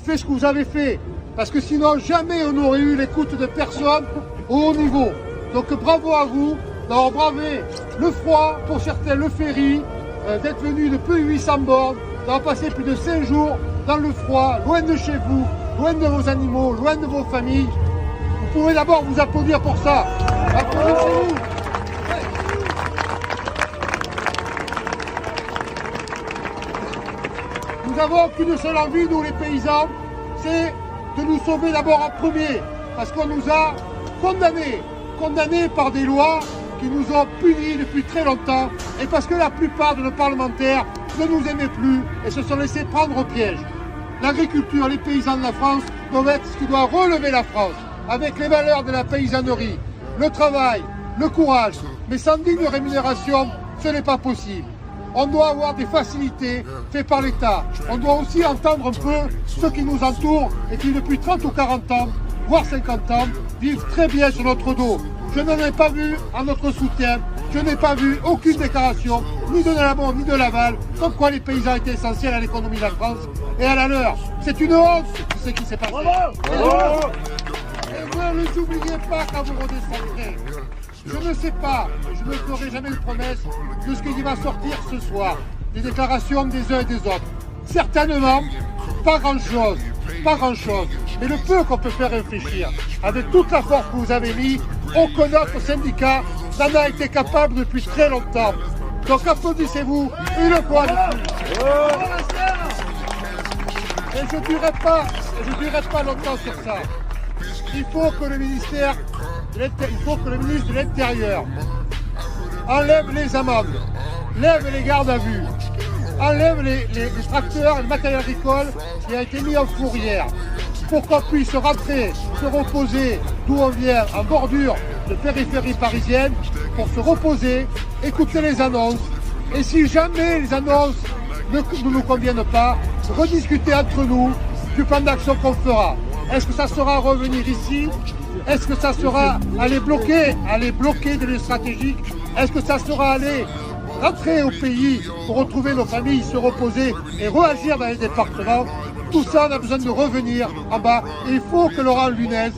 Faites ce que vous avez fait, parce que sinon jamais on n'aurait eu l'écoute de personne au haut niveau. Donc bravo à vous d'avoir bravé le froid, pour certains le ferry, d'être venu de plus de 800 bornes, d'avoir passé plus de 5 jours dans le froid, loin de chez vous, loin de vos animaux, loin de vos familles. Vous pouvez d'abord vous applaudir pour ça. Applaudissez-vous. Nous n'avons qu'une seule envie, nous les paysans, c'est de nous sauver d'abord en premier, parce qu'on nous a condamnés par des lois qui nous ont punis depuis très longtemps, et parce que la plupart de nos parlementaires ne nous aimaient plus et se sont laissés prendre au piège. L'agriculture, les paysans de la France doivent être ce qui doit relever la France, avec les valeurs de la paysannerie, le travail, le courage, mais sans digne rémunération, ce n'est pas possible. On doit avoir des facilités faites par l'État. On doit aussi entendre un peu ceux qui nous entourent et qui depuis 30 ou 40 ans, voire 50 ans, vivent très bien sur notre dos. Je n'en ai pas vu à notre soutien, je n'ai pas vu aucune déclaration, ni de l'amont ni de l'aval, comme quoi les paysans étaient essentiels à l'économie de la France et à la leur. C'est une honte tout ce qui s'est passé. Et ne les oubliez pas quand vous redescendrez. Je ne sais pas, je ne ferai jamais de promesse de ce qui va sortir ce soir, des déclarations des uns et des autres. Certainement, pas grand-chose, mais le peu qu'on peut faire réfléchir, avec toute la force que vous avez mis, aucun autre syndicat n'en a été capable depuis très longtemps. Donc applaudissez-vous une fois de plus. Et je ne dirai pas longtemps sur ça. Il faut que le ministre de l'Intérieur enlève les amendes, lève les gardes à vue, enlève les tracteurs et le matériel agricole qui a été mis en fourrière pour qu'on puisse rentrer, se reposer d'où on vient, en bordure de périphérie parisienne, pour se reposer, écouter les annonces. Et si jamais les annonces ne nous conviennent pas, rediscuter entre nous du plan d'action qu'on fera. Est-ce que ça sera revenir ici? Est-ce que ça sera aller bloquer des lieux stratégiques? Est-ce que ça sera aller rentrer au pays pour retrouver nos familles, se reposer et réagir dans les départements? Tout ça, on a besoin de revenir en bas. Et il faut que Laurent Nunez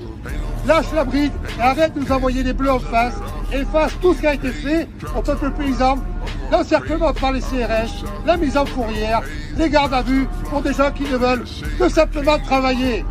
lâche la bride et arrête de nous envoyer des bleus en face et fasse tout ce qui a été fait au peuple paysan, l'encerclement par les CRS, la mise en fourrière, les gardes à vue pour des gens qui ne veulent que simplement travailler.